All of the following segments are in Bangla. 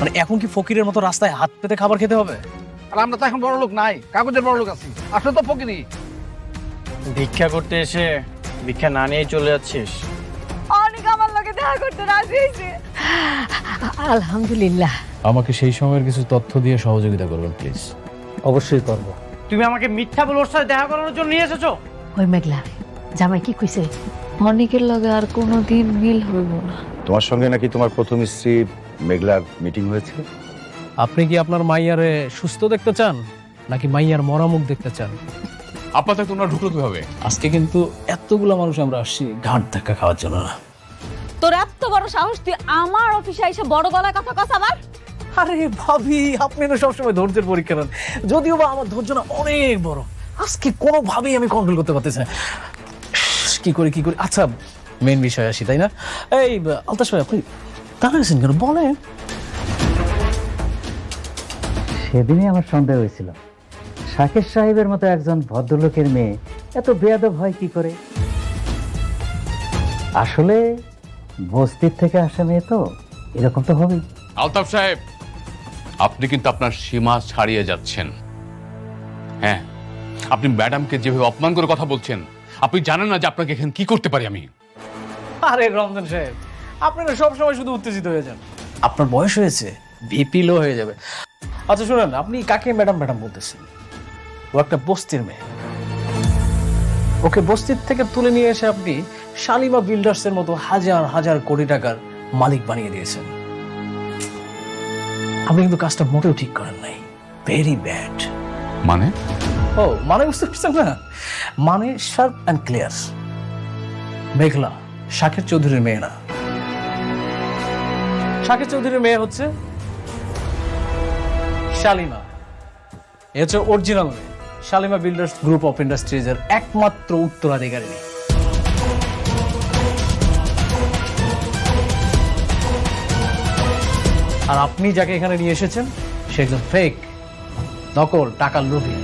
মানে এখন কি ফকিরের মতো রাস্তায় হাত পেতে খাবার খেতে হবে? আর আমরা তো এখন বড় লোক নাই, কাগজের বড় লোক আছি, আসলে তো ফকিরি। ভিক্ষা করতে এসে ভিক্ষা না নিয়ে চলে যাচ্ছিস? অনেক আমার লগে দেখা করতে রাজি হয়েছে। আলহামদুলিল্লাহ। আমাকে সেই সময়ের কিছু তথ্য দিয়ে সহযোগিতা করবেন প্লিজ। অবশ্যই করব। তুমি আমাকে মিথ্যা বলে ওর সাথে দেখা করানোর জন্য নিয়ে এসেছো? ওই মেঘলা জামাই কি কইছে? অনেকের লগে আর কোনোদিন মিল হইব না। তোমার সঙ্গে নাকি তোমার প্রথম স্ত্রী মেঘলার মিটিং হয়েছে? আপনি কি আপনার মাইয়ারে সুস্থ দেখতে চান নাকি মাইয়ার মরামুখ দেখতে চান? আপাতত তোমরা ঢুকলো কিভাবে? আজকে কিন্তু এতগুলো মানুষ আমরা আসছি ঘাট ধাক্কা খাওয়ার জন্য না। তোর এত বড় সাহস, তুই আমার অফিসে এসে বড় গলায় কথা কস আবার? আরে ভাবি, আপনি না সবসময় ধৈর্যের পরীক্ষা নেন, যদিও বা আমার ধৈর্য না অনেক বড়। আজকে কোনোভাবেই আমি কন্ট্রোল করতে পারতেছি না। কি করি কি করি। আচ্ছা মেইন বিষয় আসি, তাই না? এই আলতাশ ভাই, আপনি দাঁড়াইছেন কেন বলেন? সেদিনই আমার সন্দেহ হয়েছিল, শাকের সাহেবের মতো একজন ভদ্রলোকের মেয়ে এত বেয়াদব হয় কি করে। আসলে বস্তির থেকে আসা মেয়ে তো এরকম তো হবেই। আলতাফ সাহেব, আপনি কিন্তু আপনার সীমা ছাড়িয়ে যাচ্ছেন। হ্যাঁ, আপনি ম্যাডামকে যেভাবে অপমান করে কথা বলছেন, আপনি জানেন না যে আপনাকে এখানে কি করতে পারি আমি। আরে রমজান সাহেব, আপনি না সবসময় শুধু উত্তেজিত হয়ে যান। আপনার বয়স হয়েছে, ভিপি লো হয়ে যাবে। আচ্ছা শুনেন, আপনি কাকে ম্যাডাম ম্যাডাম বলতেছেন? ও একটা বস্তির মেয়ে। ওকে বস্তির থেকে তুলে নিয়ে এসে আপনি শালিমা বিল্ডার্সের মতো হাজার হাজার কোটি টাকার মালিক বানিয়ে দিয়েছেন। আপনি কিন্তু কাজটা মোটেও ঠিক করেন নাই। Very bad. মানে? ও মানে বুঝতে পারছেন না? মানে শার্প অ্যান্ড ক্লিয়ার। মেঘলা শাকের চৌধুরীর মেয়ে না। শাকের চৌধুরীর মেয়ে হচ্ছে শালিমা। এ হচ্ছে অরিজিনাল মেয়ে। Shalimar builders group of industries এর একমাত্র উত্তরাধিকারিণী। আর আপনি যাকে এখানে নিয়ে এসেছেন সে একজন ফেক, নকল, টাকার লোভী।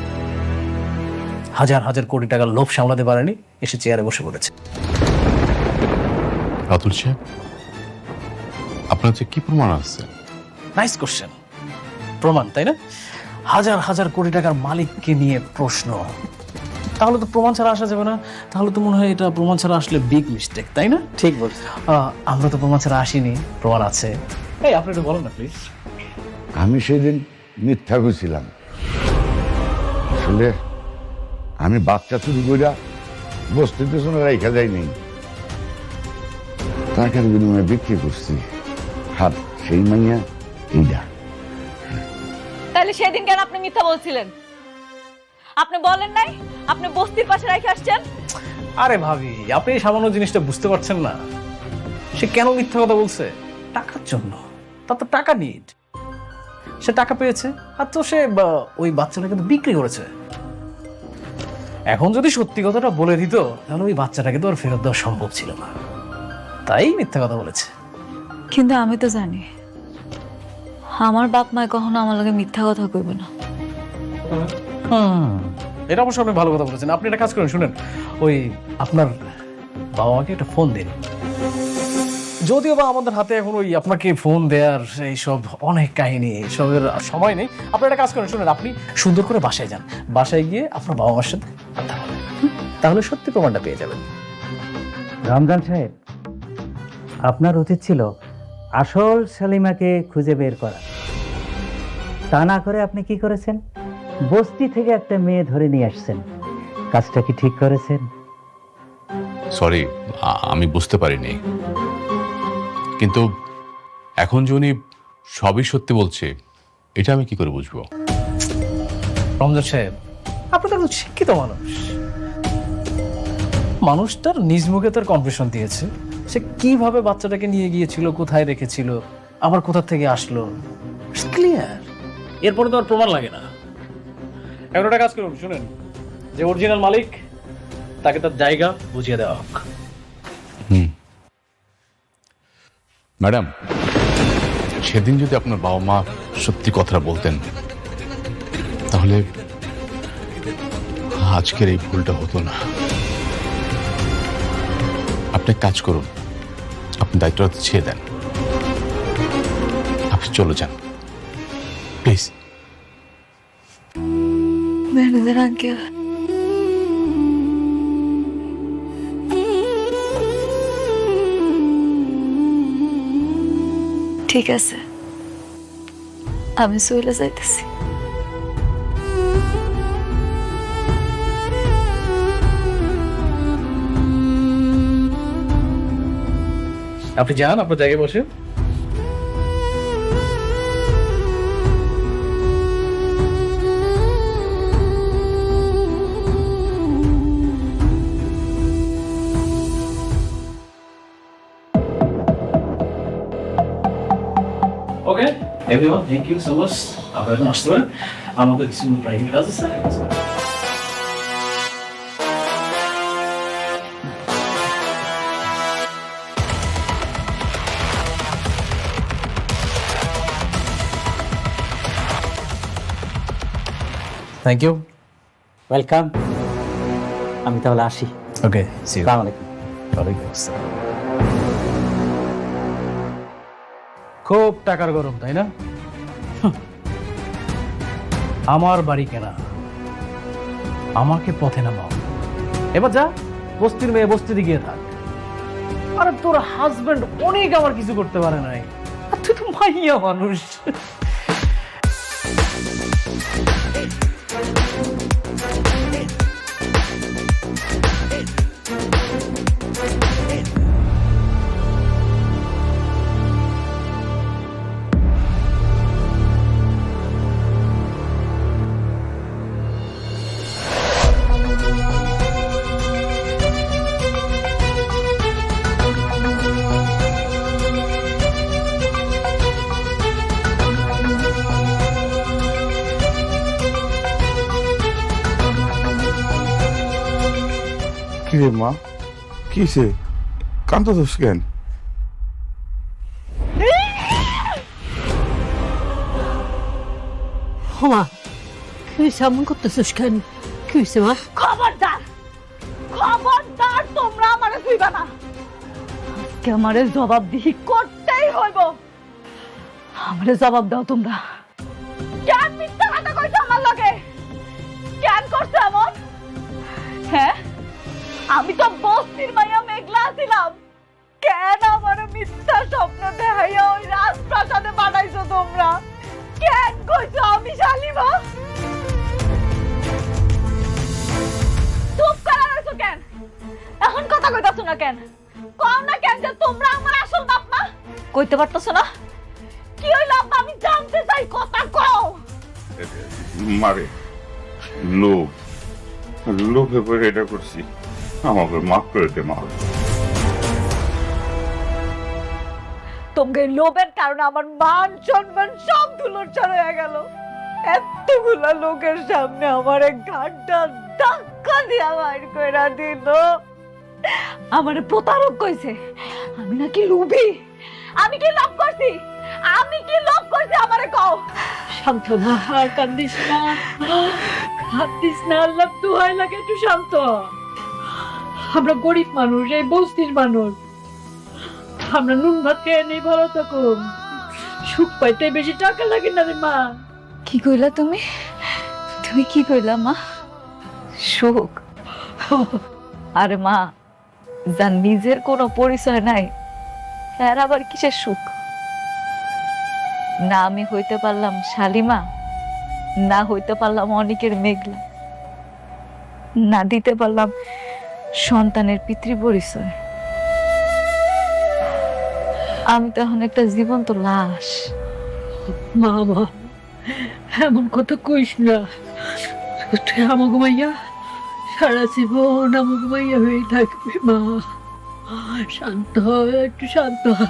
হাজার হাজার কোটি টাকার লোভ সামলাতে পারেনি, এসে চেয়ারে বসে পড়েছে। রাতুল সাহেব, আপনার যে কি প্রমাণ আছে? Nice question. প্রমাণ, তাই না? হাজার হাজার কোটি টাকার মালিককে নিয়ে প্রশ্ন, তাহলে তো প্রমাণ ছাড়া আসা যাবে না। তাহলে তো মনে হয় এটা প্রমাণ ছাড়া আসলে বিগ মিস্টেক, তাই না? ঠিক বলছো। আমরা তো প্রমাণ ছাড়া আসিনি, প্রমাণ আছে। এই আপনি একটু বলেন না প্লিজ। আমি সেদিন মিথ্যা কইছিলাম। আসলে আমি বাচ্চা চুরি কইরা বস্তির পেছনে রাইখা যাই নাই, টাকার বিনিময়ে বিক্রি করছি। হাত সেই মাইয়া এইটা। তাহলে সেদিন কেন আপনি মিথ্যা বলছিলেন? আপনি বলেন নাই আপনি বস্তির পাশে রেখে আসছেন? আরে ভাবি, আপনি এই সামান্য জিনিসটা বুঝতে পারছেন না। সে কেন মিথ্যা কথা বলছে? টাকার জন্য। তার তো টাকা নিড, সে টাকা পেয়েছে আর তো সে ওই বাচ্চাটাকে তো বিক্রি করেছে। এখন যদি সত্যি কথাটা বলে দিত তাহলে ওই বাচ্চাটাকে তো আর ফেরত দেওয়া সম্ভব ছিল না, তাই মিথ্যা কথা বলেছে। কিন্তু আমি তো জানি আমার বাপ মায় কখনো আমার লগে মিথ্যা কথা কইবে না। এটা অবশ্য আপনি ভালো কথা বলেছেন। আপনি একটা কাজ করেন, শুনেন, ওই আপনার বাবা মাকে একটা ফোন দিন। যদিও বা আমাদের হাতে এখন ওই আপনাকে ফোন দেওয়ার এইসব অনেক কাহিনী, এইসবের সময় নেই। আপনি একটা কাজ করেন, শুনেন, আপনি সুন্দর করে বাসায় যান। বাসায় গিয়ে আপনার বাবা মার সাথে কথা বলেন, তাহলে সত্যি প্রমাণটা পেয়ে যাবেন। রমজান সাহেব, আপনার উচিত ছিল আসল শালিমাকে খুঁজে বের করা। তা না করে আপনি কি করেছেন? বস্তি থেকে একটা মেয়ে ধরে নিয়ে আসছেন। কাজটা কি ঠিক করেছেন? সরি, আমি বুঝতে পারিনি। কিন্তু এখন যে উনি সবই সত্যি বলছে, এটা আমি কি করে বুঝবো? রমজান সাহেব, আপনি তো একজন শিক্ষিত মানুষ। মানুষটার নিজ মুখে তার কনফেশন দিয়েছে। সে কিভাবে বাচ্চাটাকে নিয়ে গিয়েছিল, কোথায় রেখেছিল, আবার কোথা থেকে আসলো, ক্লিয়ার। এরপরে তো আর প্রমাণ লাগে না। এখন একটা কাজ করুন, শুনেন, যে অরিজিনাল মালিক তাকে তার জায়গা বুঝিয়ে দেওয়া হোক। ম্যাডাম, সেদিন যদি আপনার বাবা মা সত্যি কথাটা বলতেন তাহলে আজকের এই ভুলটা হতো না। আপনি কাজ করুন, আপনি দায়িত্বটা ছেড়ে দেন, আপনি চলে যান। প্লিজ। ম্যানেজার আঙ্কেল, ঠিক আছে, আমি চলে যাইতেছি। আপনি যান, আপনার জায়গায় বসে। Okay everyone, thank you so much. আপনারা এখন আসতে পারেন, আমাদের কিছু প্রাইভেট কাজ আছে। Thank you. ওয়েলকাম। আমি তাহলে আসি। Okay, see you. আসসালামু আলাইকুম। ওয়ালাইকুম আসসালাম। খুব টাকার গরম, তাই না? আমার বাড়ি কেনা, আমাকে পথে নামাও। এবার যা, বস্তির মেয়ে বস্তিতে গিয়ে থাক। আরে তোর হাজবেন্ড অনেক আমার কিছু করতে পারে নাই, আর তুই তো মাইয়া মানুষ। কিরে মা, কিসে কান্দছিস কেন? মা কি হয়েছে? এমন করতেছিস কেন? কি হয়েছে মা? খবরদার, খবরদার, তোমরা আমারে ছুঁইবা না। আজকে আমারে জবাবদিহি করতেই হইব। আমারে জবাব দাও তোমরা। কেন মিথ্যা কথা কইছো আমার লগে? কেন করছো এমন? হ্যাঁ, আমি তো বস্তির মাইয়া মেঘলা ছিলাম। কেন আমারে মিথ্যা স্বপ্ন দেখাইয়া ওই রাজপ্রাসাদে পাঠাইছো তোমরা? কেন কইছো আমি শালিমা? চুপ করে রইছো কেন? এখন কথা কইতাছো না কেন? কও না কেন যে তোমরা আমার আসল বাপ মা? কইতে পারতাছো না? কি হইলো আব্বা? আমি জানতে চাই, কথা কও। মারে লোভ, লোভে পরে এটা করছি, আমাকে মাফ করে দে মা। তোমাকে লোভের কারণে আমার মান সম্মান সব ধুলোচ্ছাড় হয়ে গেল। এতগুলা লোকের সামনে আমার ঘাটটা ধাক্কা দিয়া বাইর কইরা দিল। আমারে প্রতারক কইছে, আমি নাকি লোভী। আমি কি লোভ করছি? আমি কি লোভ করছি আমারে কও। শান্ত না, আর কান্দিস না, কান্দিস না, আল্লাহ দোহাই লাগে একটু শান্ত হ। আমরা গরিব মানুষ, এই বস্তির মানুষ, আমরা নুন ভাত খেয়ে নেই, ভালো থাকুন। সুখ পাইতে বেশি টাকা লাগে না রে মা। কি কইলা তুমি? তুমি কি কইলা মা? সুখ? আরে মা, যার নিজের কোনো পরিচয় নাই, এর আবার কিসের সুখ? না আমি হইতে পারলাম শালিমা, না হইতে পারলাম অনেকের মেঘলা, না দিতে পারলাম সন্তানের পিতৃ পরিচয়। আমি তো এখন একটা জীবন্ত লাশ। মা মা, এমন কথা কইস না। তুই আমাকে মাইয়া সারা জীবন আমাকে মাইয়া হয়ে থাকবি মা। শান্ত হ, একটু শান্ত হ।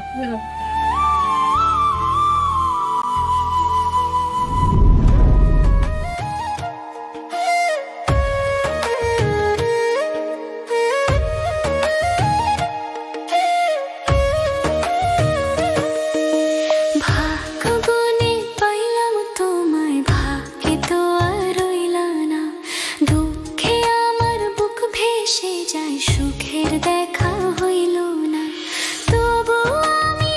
সুখের দেখা হইল না, তবু আমি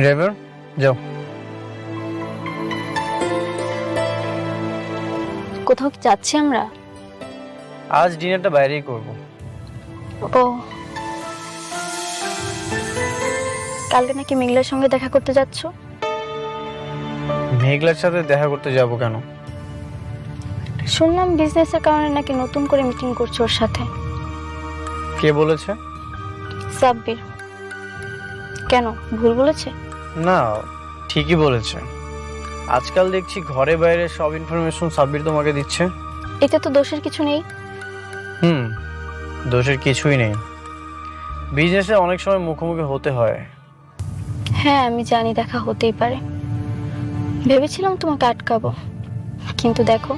ড্রাইভার যাও। কোথাও কি যাচ্ছি আমরা? আজ ডিনারটা বাইরেই করব। ও, কালকে নাকি মেঘলার সঙ্গে দেখা করতে যাচ্ছ? মেঘলার সাথে দেখা করতে যাব কেন? শুনলাম বিজনেসের কারণে নাকি নতুন করে মিটিং করছো ওর সাথে। কে বলেছে? সাব্বির। কেন, ভুল বলেছে? না, ঠিকই বলেছে। আজকাল দেখছি ঘরে বাইরে সব ইনফরমেশন সাব্বির তোমাকে দিচ্ছে। এতে তো দোষের কিছু নেই। দোষের কিছুই নেই। বিজনেসে অনেক সময় মুখোমুখি হতে হয়। হ্যাঁ আমি জানি, দেখা হতেই পারে। ভেবেছিলাম তোমাকে আটকাবো, কিন্তু দেখো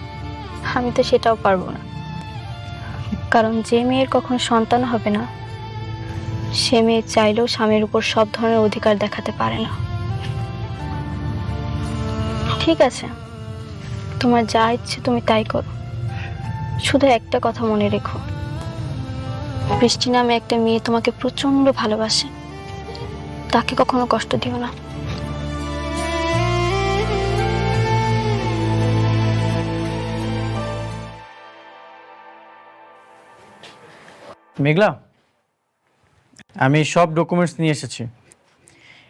আমি তো সেটাও পারবো না। কারণ যে মেয়ের কখনো সন্তান হবে না, সে মেয়ে চাইলেও স্বামীর উপর সব ধরনের অধিকার দেখাতে পারে না। ঠিক আছে, তোমার যা ইচ্ছে তুমি তাই করো, শুধু একটা কথা মনে রেখো, বৃষ্টি নামে একটা মেয়ে তোমাকে প্রচন্ড ভালোবাসে, তাকে কখনো কষ্ট দিও না। মেঘলা, আমি সব ডকুমেন্টস নিয়ে এসেছি।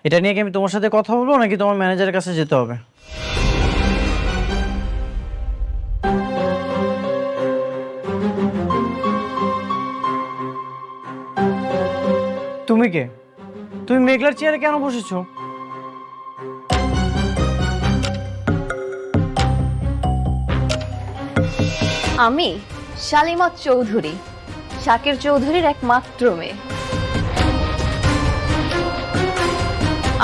এটা নিয়ে কি আমি তোমার সাথে কথা বলবো নাকি তোমার ম্যানেজারের কাছে যেতে হবে? তুমি কে? তুমি মেঘলার চেয়ারে কেন বসেছো? আমি শালিমা চৌধুরী, শাকির চৌধুরীর একমাত্র মেয়ে।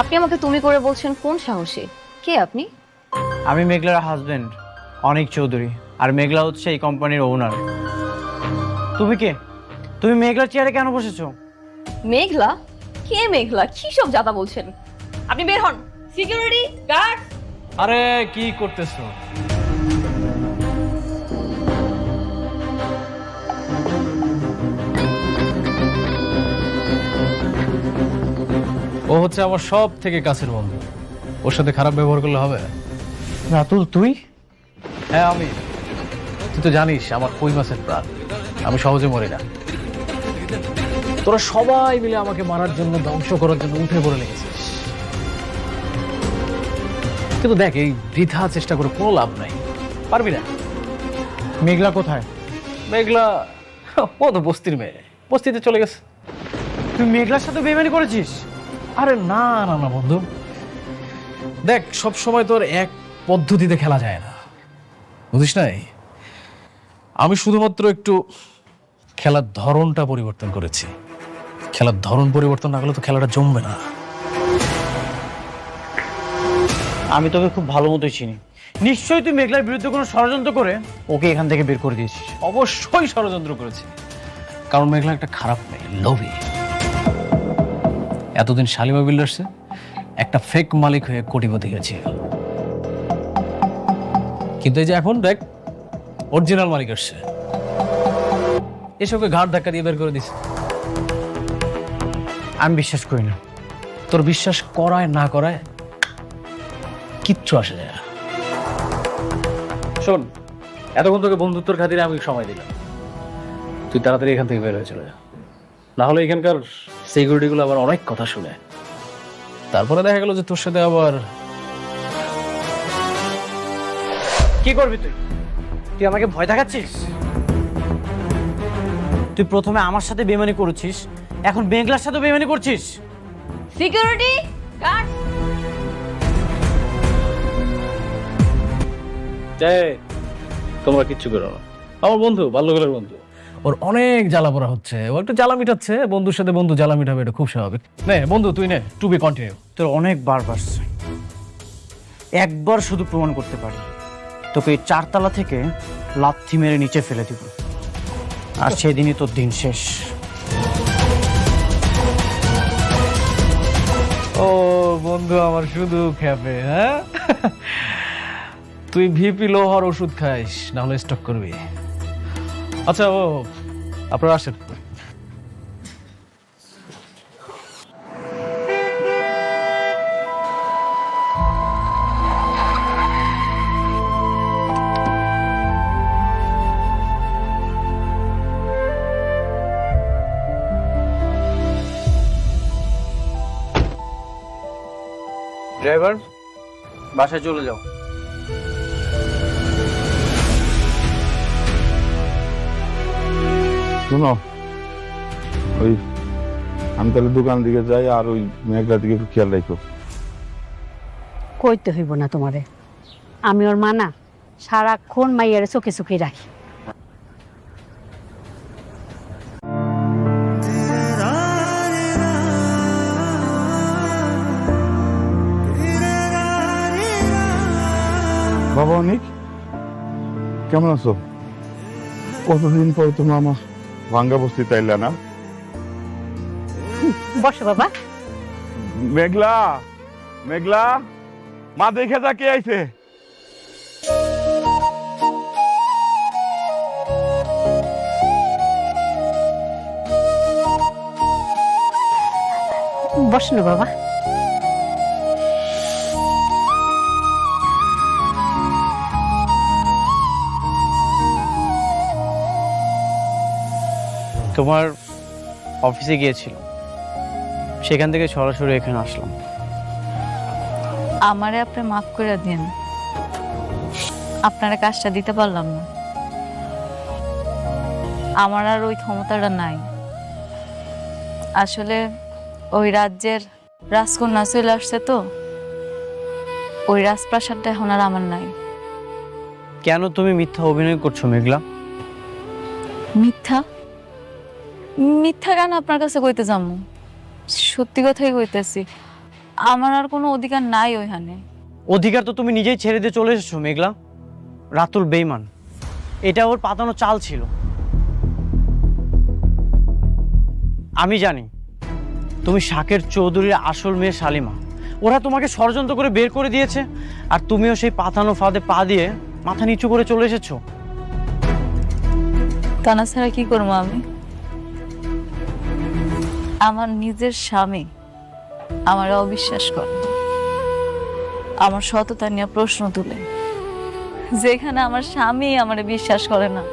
আপনি আমাকে তুমি করে বলছেন কোন সাহসে? কে আপনি? আমি মেঘলার হাজবেন্ড অনিক চৌধুরী, আর মেঘলা হচ্ছে এই কোম্পানির ওনার। তুমি কে? তুমি মেঘলার চেয়ারে কেন বসেছো? মেঘলা? কে মেঘলা? কি সব জাতা বলছেন? আপনি বের হন। Security guard! আরে কি করতেছো? ও হচ্ছে আমার সব থেকে কাছের বন্ধু। ওর সাথে খারাপ ব্যবহার করলে হবে? রাতুল, তুই? হ্যাঁ আমি। তুই তো জানিস আমার কই মাছের প্রাণ, আমি সহজে মরি না। তোরা সবাই মিলে আমাকে মারার জন্য, ধ্বংস করার জন্য উঠে পড়ে লেগেছিস। কিন্তু দেখ, এই বৃথা চেষ্টা করে কোনো লাভ নাই, পারবি না। মেঘলা কোথায়? মেঘলা ও তো বস্তির মেয়ে, বস্তিতে চলে গেছে। তুই মেঘলার সাথে বেইমানি করেছিস? আরে না না না বন্ধু, দেখ সব সময় তোর এক পদ্ধতিতে খেলা যায় না, বুঝিস নাই? আমি শুধুমাত্র একটু খেলার ধরনটা পরিবর্তন করেছি। খেলার ধরন পরিবর্তন না করলে তো খেলাটা জমবে না। আমি তোকে খুব ভালো মতোই চিনি। নিশ্চয়ই তুই মেঘলার বিরুদ্ধে কোনো ষড়যন্ত্র করে ওকে এখান থেকে বের করে দিয়েছিস। অবশ্যই ষড়যন্ত্র করেছি, কারণ মেঘলা একটা খারাপ মেয়ে, লোভী। এতদিন শালিমা বিল্ডার্সে একটা ফেক মালিক হয়ে কোটিপতি হয়েছে, কিন্তু এই যে এখন দেখ অরিজিনাল মালিক আসছে, এসবকে ঘাট ধাক্কা দিয়ে বের করে দিছে। আমি বিশ্বাস করি না। তোর বিশ্বাস করায় না করায় কিচ্ছু আসে যায় না। শোন, এতক্ষণ তোকে বন্ধুত্বের খাতিরে আমি সময় দিলাম, তুই তাড়াতাড়ি এখান থেকে বের হয়ে চলে যা, না হলে এখানকার সিকিউরিটি গুলো আবার অনেক কথা শুনে, তারপরে দেখা গেল যে তোর সাথে আবার। কি করবি তুই? তুই আমাকে ভয় দেখাচ্ছিস? তুই প্রথমে আমার সাথে বেইমানি করেছিস, এখন মেঘলার সাথে বেইমানি করছিস। Security guard! তোমরা কিচ্ছু করো না, আমার বন্ধু, বাল্যকালের বন্ধু, ওর অনেক জ্বালা পড়া হচ্ছে, ও একটু জ্বালা মিটাচ্ছে। বন্ধুর সাথে বন্ধু জ্বালা মিটাবে, এটা খুব স্বাভাবিক। নে বন্ধু, তুই নে, টু বি কন্টিনিউ। তোর অনেকবার বাড়ছে, একবার শুধু প্রমাণ করতে পারি, তোকে এই 4 তলা থেকে লাথি মেরে নিচে ফেলে দিব, আর সেদিনই তোর দিন শেষ। ও বন্ধু আমার শুধু খেপে, হ্যাঁ? তুই ভিপি লোহার ওষুধ খাইস, না হলে স্টক করবি। আচ্ছা ও আপনারা আসেন। ড্রাইভার, বাসায় চলে যাও। শোনো, ওই আমি তাহলে দোকান দিকে যাই, আর ওই মেঘলার দিকে একটু খেয়াল রাখো। কইতে হইব না তোমারে, আমি ওর মা না, সারাক্ষণ মাইয়ার চোখে চোখে রাখি। বাবা অনিক, কেমন আছো? কতদিন পর তুমি আমার ভাঙ্গা বস্তিতে আইলা না? বসো বাবা। মেঘলা, মেঘলা, মা দেখে যা কে আইছে। বসো না বাবা। তোমার অফিসে গিয়েছিল, সেখান থেকে সরাসরি এখানে আসলাম। আমারে আপনি মাফ করে দিন, আপনারা কাজটা দিতে পারলাম না। আমার আর ওই ক্ষমতাটা নাই। আসলে ওই রাজ্যের রাজকন্যা চলে আসছে, তো ওই রাজপ্রাসাদটা এখন আর আমার নাই। কেন তুমি মিথ্যা অভিনয় করছো মেঘলা? মিথ্যা? মিথ্যা কেন আপনার কাছে কইতে যাবো? সত্যি কথাই কইতেছি, আমার আর কোনো অধিকার নাই ওইখানে। অধিকার তো তুমি নিজেই ছেড়ে দিয়ে চলে এসেছো মেঘলা। রাতুল বেঈমান, এটা ওর পাতানো চাল ছিল। আমি জানি তুমি শাকের চৌধুরীর আসল মেয়ে শালিমা। ওরা তোমাকে ষড়যন্ত্র করে বের করে দিয়েছে, আর তুমিও সেই পাতানো ফাঁদে পা দিয়ে মাথা নিচু করে চলে এসেছো। কানা ছাড়া কি করবো আমি? আমার নিজের স্বামী আমার অবিশ্বাস করে, আমার সততা নিয়ে প্রশ্ন তুলে। যেখানে আমার স্বামী আমার বিশ্বাস করে না,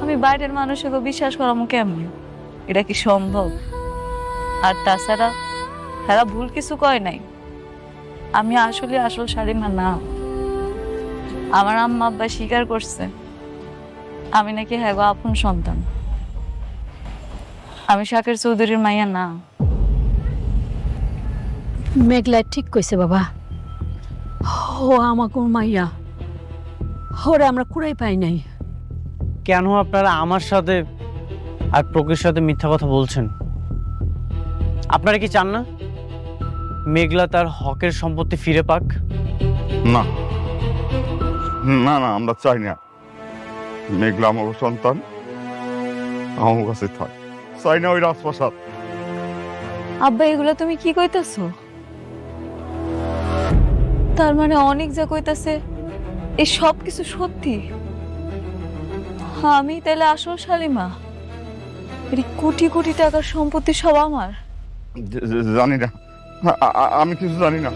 আমি বাইরের মানুষকে বিশ্বাস করামো কেমনি? এটা কি সম্ভব? আর তাছাড়া তারা ভুল কিছু কয় নাই। আমি আসলে আসল শালিমা না। আমার আম্মা আব্বা স্বীকার করছে আমি নাকি হ্যাঁ আপন সন্তান। আমি শাকের চৌধুরীর মাইয়া না। মেঘলা ঠিক কইছে বাবা, ও আমাকে মাইয়া, ওরে আমরা কুড়াই পাই নাই। কেন আপনারা আমার সাথে আর প্রকৃতির সাথে মিথ্যা কথা বলছেন? আপনারা কি চান না মেঘলা তার হকের সম্পত্তি ফিরে পাক? না না না, আমরা চাই না। মেঘলা আমার সন্তান, আমার কাছে থাক। চাই না ওই রাজপ্রাসাদ। আব্বা এগুলা তুমি কি কইতাছো? তার মানে অনেক যা কইতাছে এই সব কিছু সত্যি? আমি তাহলে আসল শালিমা? এই কোটি কোটি টাকার সম্পত্তি সব আমার? জানি না, আমি কিছু জানি না।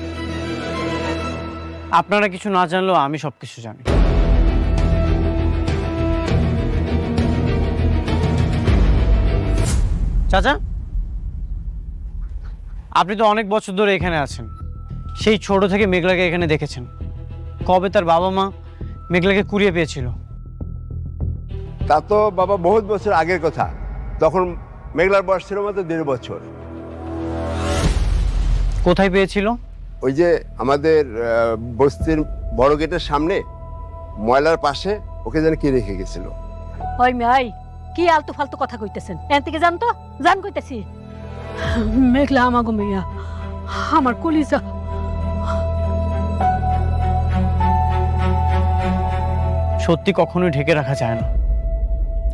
আপনারা কিছু না জানলেও আমি সবকিছু জানি। চাচা, আপনি তো অনেক বছর ধরে এখানে আছেন। সেই ছোট থেকে মেঘলাকে এখানে দেখেছেন। কবে তার বাবা মা মেঘলাকে কুড়িয়ে পেয়েছিল? তা তো বাবা বহুত বছর আগের কথা। তখন মেঘলার বয়স ছিল মাত্র 1.5 বছর। কোথায় পেয়েছিল? ওই যে আমাদের বস্তির বড় গেটের সামনে ময়লার পাশে ওকে যেন কে রেখে গেছিল। ওই মেয়াই, কি আলতু ফালতু কথা কইতেছেন? এন থেকে জান তো, জান কইতেছি। মেঘলা আমাগো মেয়া, আমার কলিজা। সত্যি কখনোই ঢেকে রাখা যায় না।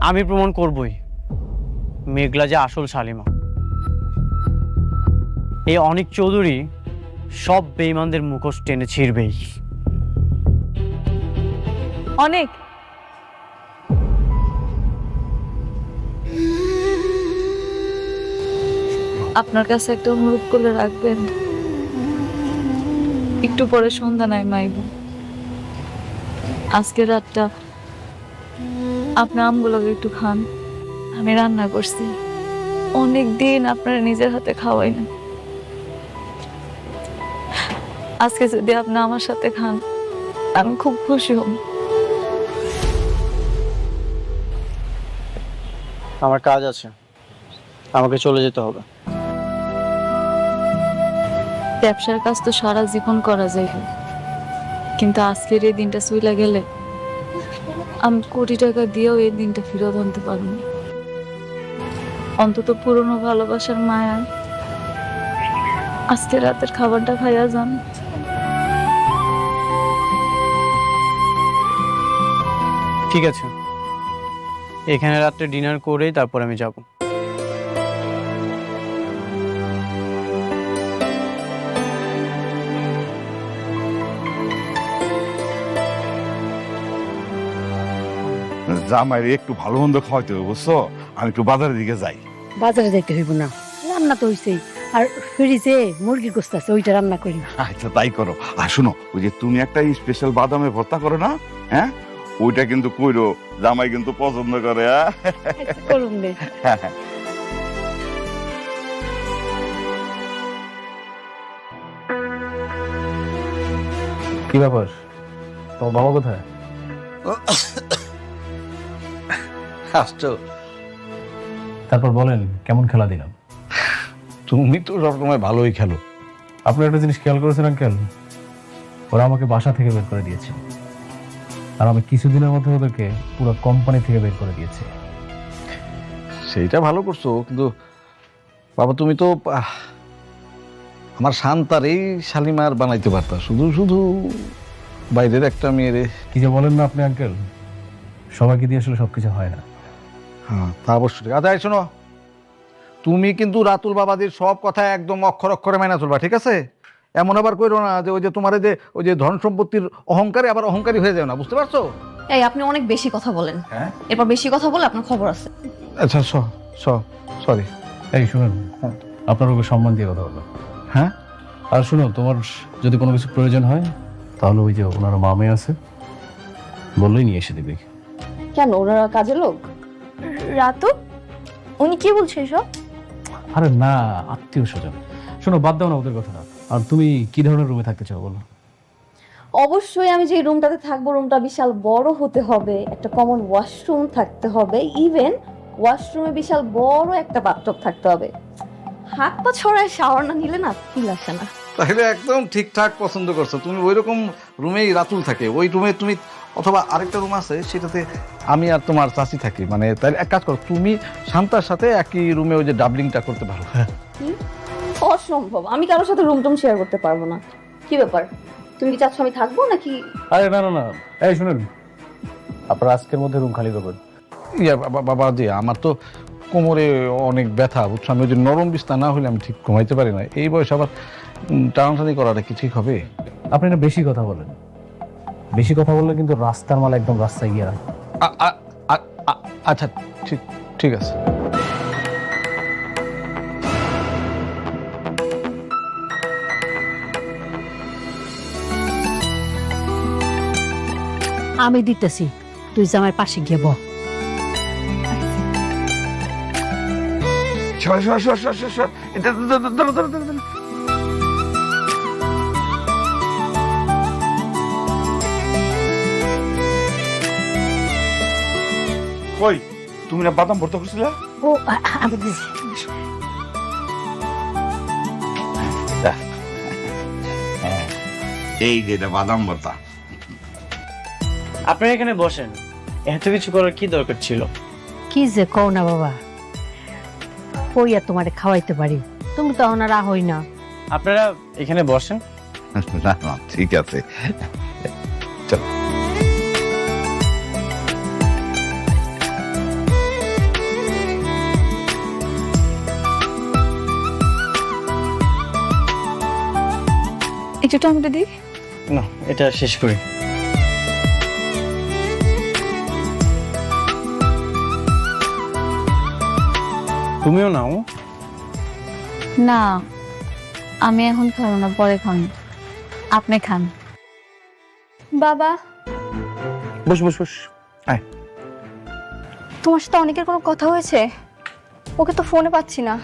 আমি প্রমাণ করবই মেঘলা যে আসল শালিমা। এই অনিক চৌধুরী সব বেঈমানদের মুখোশ টেনে ছিঁড়বেই। অনেক আপনার কাছে একটা অনুরোধ করে রাখবেন, একটু পরে সন্ধ্যা নাই মাইব। আজকে রাতটা আপনার আমগুলোকে একটু খান। আমি রান্না করছি, অনেক দিন আপনারা নিজের হাতে খাওয়াই না। আজকে যদি আপনি আমার সাথে খান আমি খুব খুশি হব। আমার কাজ আছে, আমাকে চলে যেতে হবে। ব্যবসার কাজ তো সারা জীবন করা যায়, কিন্তু আজকের এই দিনটা চলে গেলে আমি কোটি টাকা দিয়েও এই দিনটা ফেরত আনতে পারবো না। অন্তত পুরনো ভালোবাসার মায়া আজকে রাতের খাবারটা খাইয়া যান। ঠিক আছে, এখানে রাত্রে ডিনার করেই তারপর আমি যাব। জামাইরে একটু ভালো মন্দ খাওয়াইতে হবে, বুঝছো? আমি একটু বাজারের দিকে যাই। বাজারে যাইতে হইব না, রান্না তো হইছেই, আর ফ্রিজে মুরগির গোস্ত আছে, ওইটা রান্না করি। আচ্ছা তাই করো। আর শোনো, ওই যে তুমি একটা স্পেশাল বাদামে ভর্তা করো না, হ্যাঁ, ওইটা কিন্তু কইরো, জামাই কিন্তু পছন্দ করে। করুন নে। কি ব্যাপার, তোমার বাবা কোথায়? আসছো? তারপর বলেন কেমন খেলা দিলাম? তুমি তো সবসময় ভালোই খেলো। আপনি একটা জিনিস খেয়াল করেছেন আঙ্কেল, ওরা আমাকে বাসা থেকে বের করে দিয়েছে, আর আমি কিছুদিনের মধ্যে ওদেরকে পুরো কোম্পানি থেকে বের করে দিয়েছি। সেইটা ভালো করছো, কিন্তু বাবা তুমি তো আমার শান্তার এই শালিমার বানাইতে পারতা, শুধু শুধু বাইরের একটা মেয়েরে। কি যে বলেন না আপনি আঙ্কেল, সবাইকে দিয়ে আসলে সবকিছু হয় না। হ্যাঁ তা অবশ্যই। আচ্ছা এই শোনো, তুমি কিন্তু রাতুল বাবাদের সব কথা একদম অক্ষর অক্ষরে মেনে চলবা, ঠিক আছে? এমন আবার কইরো না যে ওই যে তোমার যে ওই যে ধন সম্পত্তির অহংকারে আবার অহংকারী হয়ে যাও না, বুঝতে পারছো? এই আপনি অনেক বেশি কথা বলেন, হ্যাঁ এরপর বেশি কথা বলে আপনার খবর আছে। আচ্ছা সরি। এই শুনুন, আপনার ওকে সম্মান দিয়ে কথা বলো। হ্যাঁ আর শুনো, তোমার যদি কোনো কিছু প্রয়োজন হয় তাহলে ওই যে ওনার মামে আছে, বললেই নিয়ে এসে দেবে। কেন, ওনারা কাজের লোক? রাতু, উনি কি বলছে এসব? আরে না, আত্মীয় স্বজন। শোনো, বাদ দাও না ওদের কথা। আর তুমি কি ধরনের রুমে থাকতে চাও বলো? অবশ্যই আমি যে রুমটাতে থাকবো, রুমটা বিশাল বড় হতে হবে, একটা কমন ওয়াশরুম থাকতে হবে, ইভেন ওয়াশরুমে বিশাল বড় একটা বাথটব থাকতে হবে। হাত পা ছড়ায় শাওয়ার না নিলে না ফিল আসে না। তাহলে একদম ঠিকঠাক পছন্দ করছো তুমি। ওই রকম রুমেই রাতুল থাকে, ওই রুমে তুমি, অথবা আরেকটা রুম আছে সেটাতে আমি আর তোমার চাচি থাকি। মানে তাহলে এক কাজ করো, তুমি শান্তার সাথে একই রুমে ওই যে ডাবলিংটা করতে পারো। অসম্ভব, আমি কারোর সাথে রুম টুম শেয়ার করতে পারবো না। কি ব্যাপার, তুমি কি চাচ্ছ আমি থাকবো নাকি? আরে না না না, এই শুনুন, আপনার আজকের মধ্যে রুম খালি করবেন। বাবা জি, আমার তো কোমরে অনেক ব্যথা, বুঝছো? আমি ওই যে নরম বিছনা না হলে আমি ঠিক ঘুমাইতে পারি না। এই বয়স আবার টানাটানি করাটা কি ঠিক হবে? আপনি না বেশি কথা বলেন, বেশি কথা বললে কিন্তু রাস্তার মাল একদম রাস্তায় গিয়ে রাখবে। আচ্ছা ঠিক আছে। আমি দিতেছি, তুই জামার পাশে গিয়ে বল। সর। এটা ধরো। কই, তুমি না বাদাম ভর্তা করছিলে? ও আমি দিছি। এই যেটা বাদাম ভর্তা। আপনারা এখানে বসেন, এত কিছু করার কি দরকার ছিল? কি যে কও না বাবা, ওই আর তোমারে খাওয়াইতে পারি, তুমি তো ওনার হই না। আপনারা এখানে বসেন। না ঠিক আছে, চল। একটু টমেটো দিই। না, এটা শেষ করি। তুমিও নাও। না, আমি এখন খাবো না, পরে খান। আপনি খান। বাবা, বস। আয়। তোমার সাথে অনেকের কোনো কথা হয়েছে? ওকে তো ফোনে পাচ্ছি না।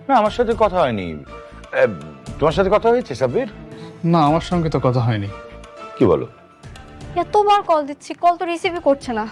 না, আমার সাথে কথা হয়নি। তোমার সাথে কথা হয়েছে সাব্বির? না, আমার সঙ্গে তো কথা হয়নি। কি বলো? এতবার কল দিচ্ছি, কল তো রিসিভই করছে না।